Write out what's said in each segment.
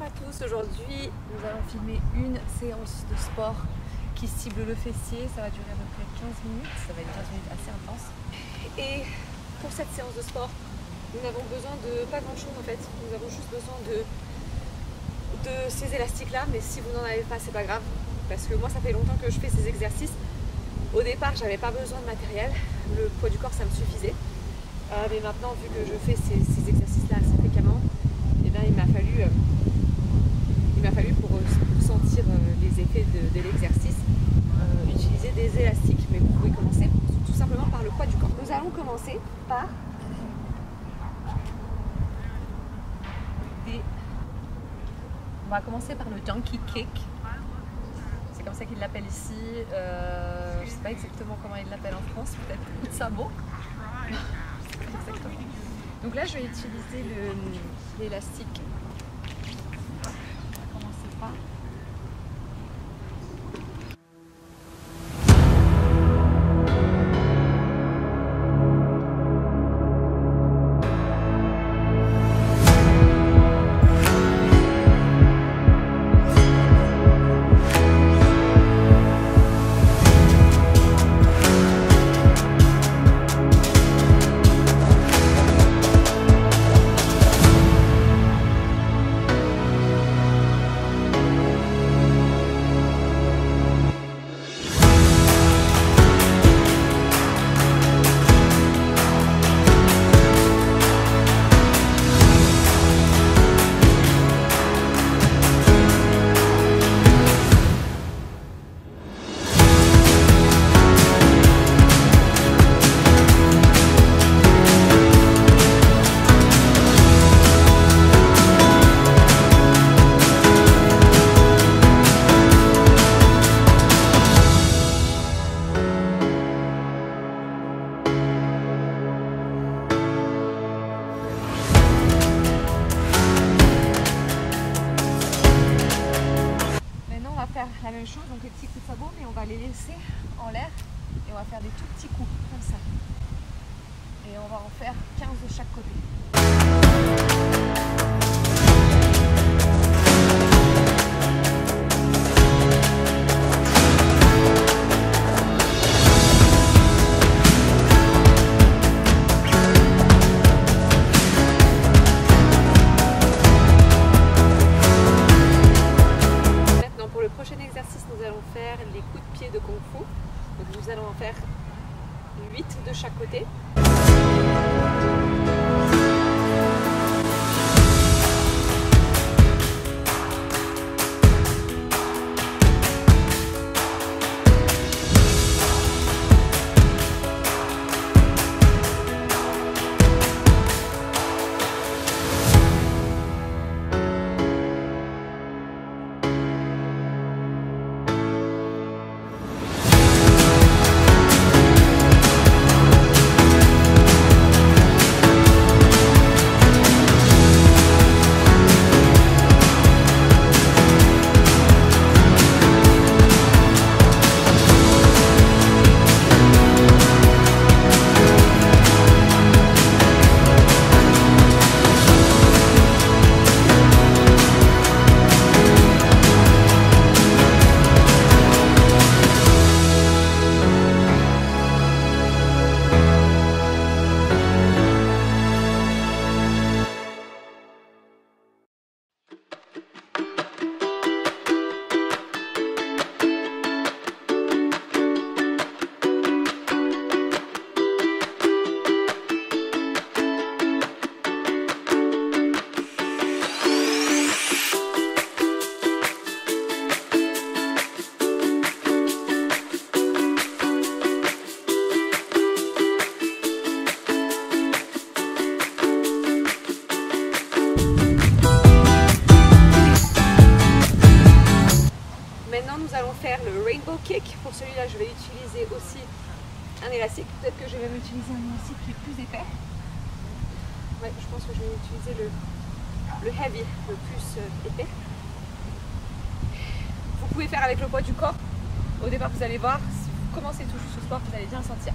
à tous, aujourd'hui nous allons filmer une séance de sport qui cible le fessier, ça va durer à peu près 15 minutes, ça va être 15 minutes assez intense. Et pour cette séance de sport, nous n'avons besoin de pas grand chose en fait, nous avons juste besoin de ces élastiques là, mais si vous n'en avez pas c'est pas grave, parce que moi ça fait longtemps que je fais ces exercices. Au départ j'avais pas besoin de matériel, le poids du corps ça me suffisait, mais maintenant vu que je fais ces exercices là assez fréquemment, et bien il m'a fallu pour sentir les effets de l'exercice utiliser des élastiques, mais vous pouvez commencer tout simplement par le poids du corps. Nous allons commencer par on va commencer par le donkey kick. C'est comme ça qu'ils l'appellent ici. Je ne sais pas exactement comment ils l'appellent en France, peut-être coup de sabot. Exactement. Donc là, je vais utiliser l'élastique. On va commencer par. La même chose, donc les petits coups de sabot, mais on va les laisser en l'air et on va faire des tout petits coups comme ça. Et on va en faire 15 de chaque côté. Nous allons faire les coups de pied de Kung Fu. Donc nous allons en faire 8 de chaque côté. Maintenant nous allons faire le rainbow kick. Pour celui-là je vais utiliser aussi un élastique. Peut-être que je vais même utiliser un élastique qui est plus épais. Ouais, je pense que je vais utiliser le heavy, le plus épais. Vous pouvez faire avec le poids du corps. Au départ vous allez voir, si vous commencez tout juste au sport, vous allez bien le sentir.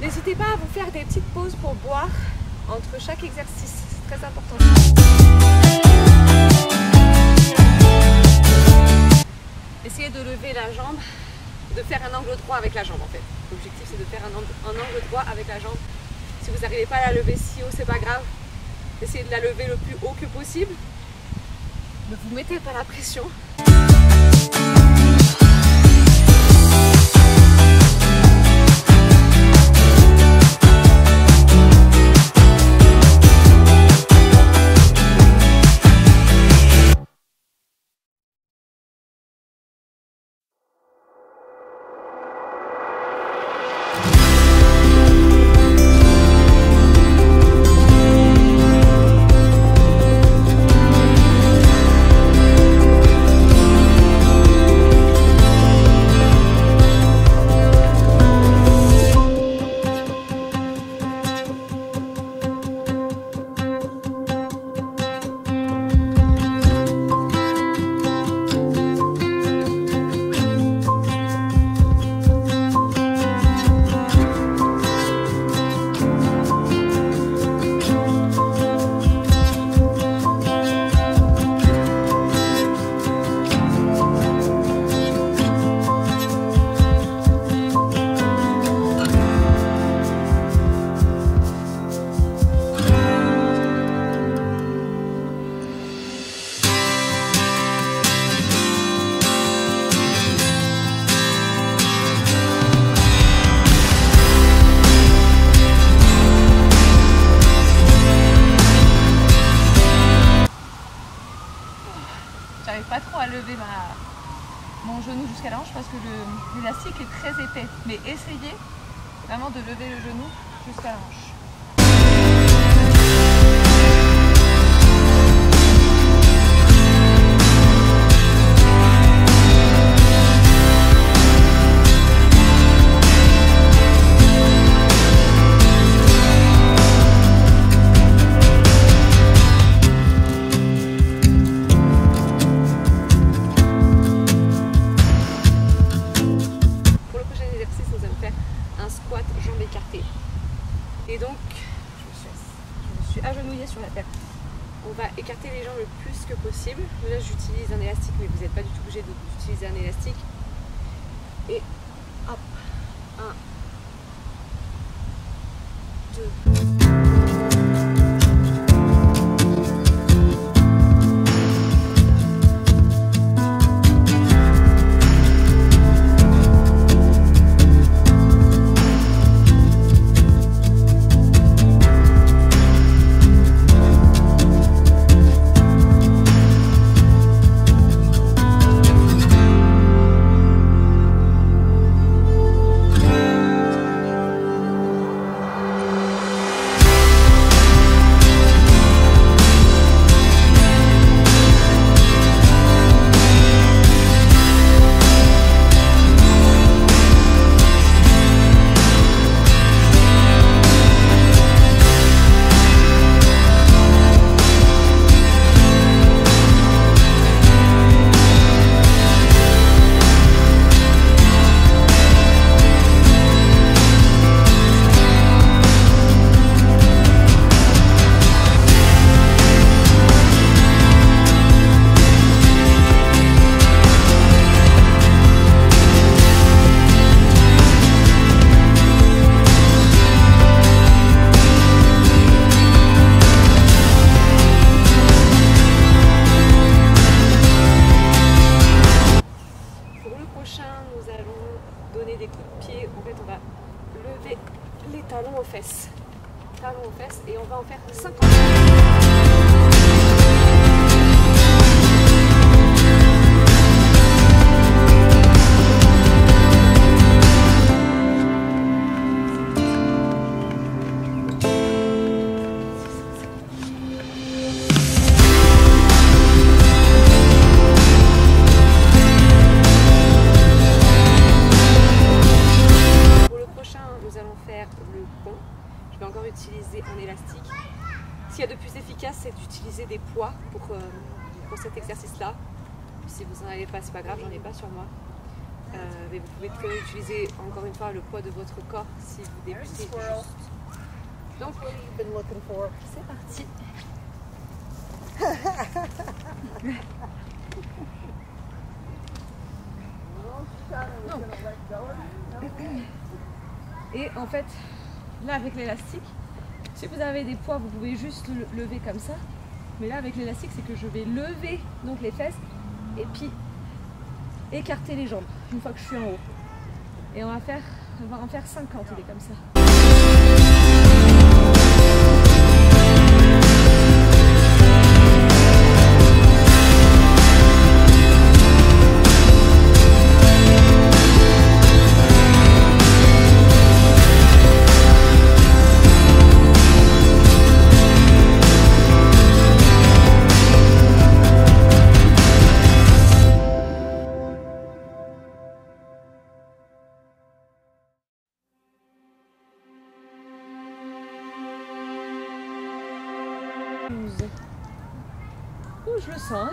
N'hésitez pas à vous faire des petites pauses pour boire entre chaque exercice, c'est très important. Essayez de lever la jambe, de faire un angle droit avec la jambe en fait. L'objectif c'est de faire un angle droit avec la jambe. Si vous n'arrivez pas à la lever si haut, c'est pas grave. Essayez de la lever le plus haut que possible. Ne vous mettez pas la pression. J'arrive pas trop à lever mon genou jusqu'à la hanche parce que l'élastique est très épais. Mais essayez vraiment de lever le genou jusqu'à la hanche. Et donc, je me suis agenouillée sur la terre. On va écarter les jambes le plus que possible. Là, j'utilise un élastique, mais vous n'êtes pas du tout obligé d'utiliser un élastique. Et hop, 1, 2. Nous allons donner des coups de pied. En fait, on va lever les talons aux fesses. Talons aux fesses et on va en faire 50. Le pont. Je vais encore utiliser un élastique. S'il y a de plus efficace, c'est d'utiliser des poids pour cet exercice-là. Si vous n'en avez pas, c'est pas grave, j'en ai pas sur moi. Mais vous pouvez très bien utiliser encore une fois le poids de votre corps si vous débutez juste. Donc, c'est parti. Et en fait, là avec l'élastique, si vous avez des poids, vous pouvez juste le lever comme ça. Mais là avec l'élastique, c'est que je vais lever donc les fesses et puis écarter les jambes une fois que je suis en haut. Et on va en faire 50, il est comme ça. Oh, je le sens, hein.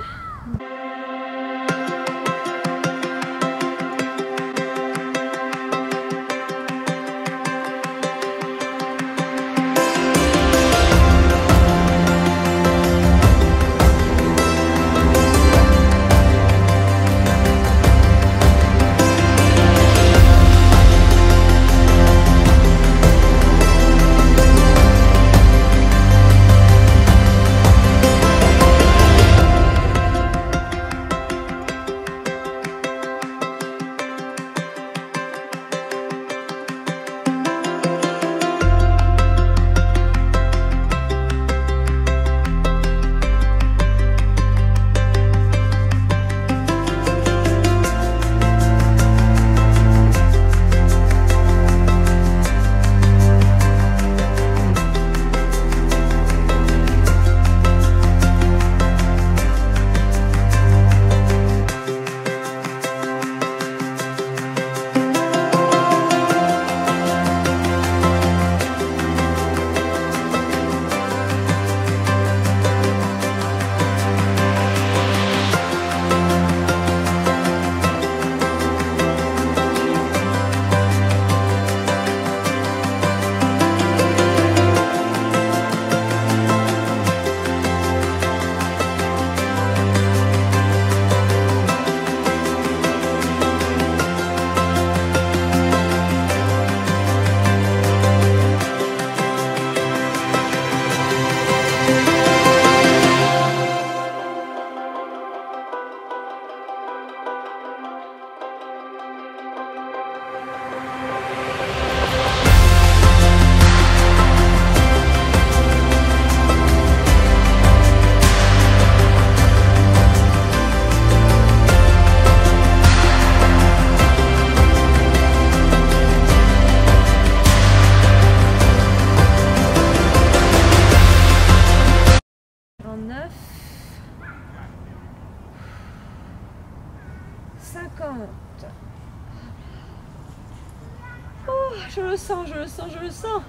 Oh, je le sens, je le sens, je le sens.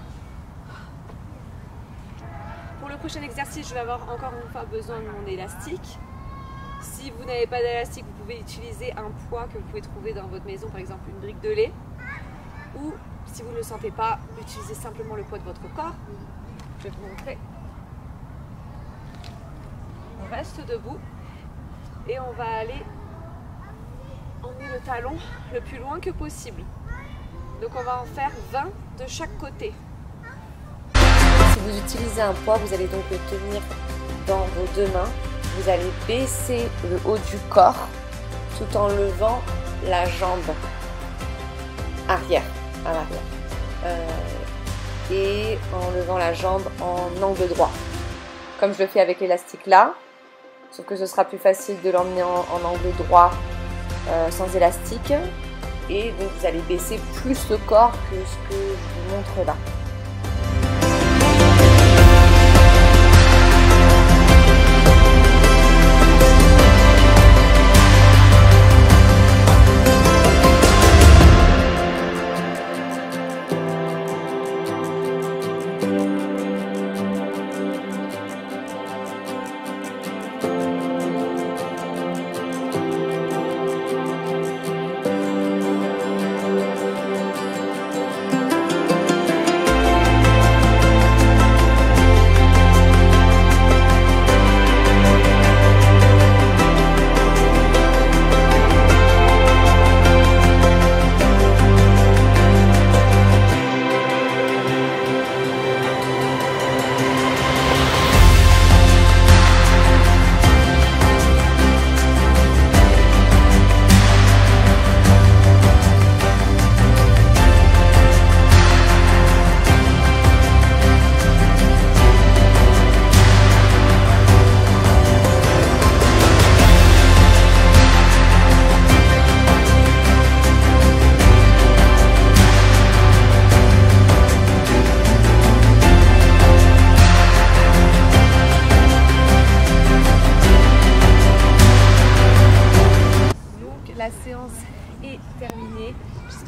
Pour le prochain exercice, je vais avoir encore une fois besoin de mon élastique. Si vous n'avez pas d'élastique, vous pouvez utiliser un poids que vous pouvez trouver dans votre maison, par exemple une brique de lait. Ou si vous ne le sentez pas, utilisez simplement le poids de votre corps. Je vais vous montrer. On reste debout et on va aller emmener le talon le plus loin que possible. Donc on va en faire 20 de chaque côté. Si vous utilisez un poids, vous allez donc le tenir dans vos deux mains. Vous allez baisser le haut du corps tout en levant la jambe arrière, à l'arrière. Et en levant la jambe en angle droit. Comme je le fais avec l'élastique là, sauf que ce sera plus facile de l'emmener en angle droit sans élastique. Et donc vous allez baisser plus le corps que ce que je vous montre là.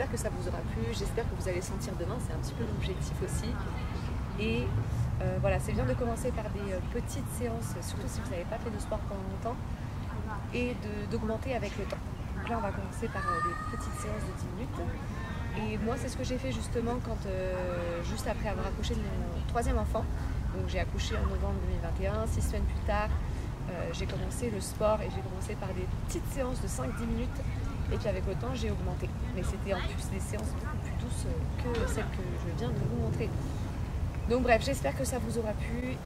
j'espère que ça vous aura plu, j'espère que vous allez sentir demain, c'est un petit peu l'objectif aussi. Et voilà, c'est bien de commencer par des petites séances, surtout si vous n'avez pas fait de sport pendant longtemps, et d'augmenter avec le temps. Donc là, on va commencer par des petites séances de 10 minutes. Et moi, c'est ce que j'ai fait justement quand, juste après avoir accouché de mon troisième enfant. Donc j'ai accouché en novembre 2021, 6 semaines plus tard, j'ai commencé le sport et j'ai commencé par des petites séances de 5-10 minutes. Et puis avec le temps, j'ai augmenté. Mais c'était en plus des séances beaucoup plus douces que celles que je viens de vous montrer. Donc bref, j'espère que ça vous aura plu.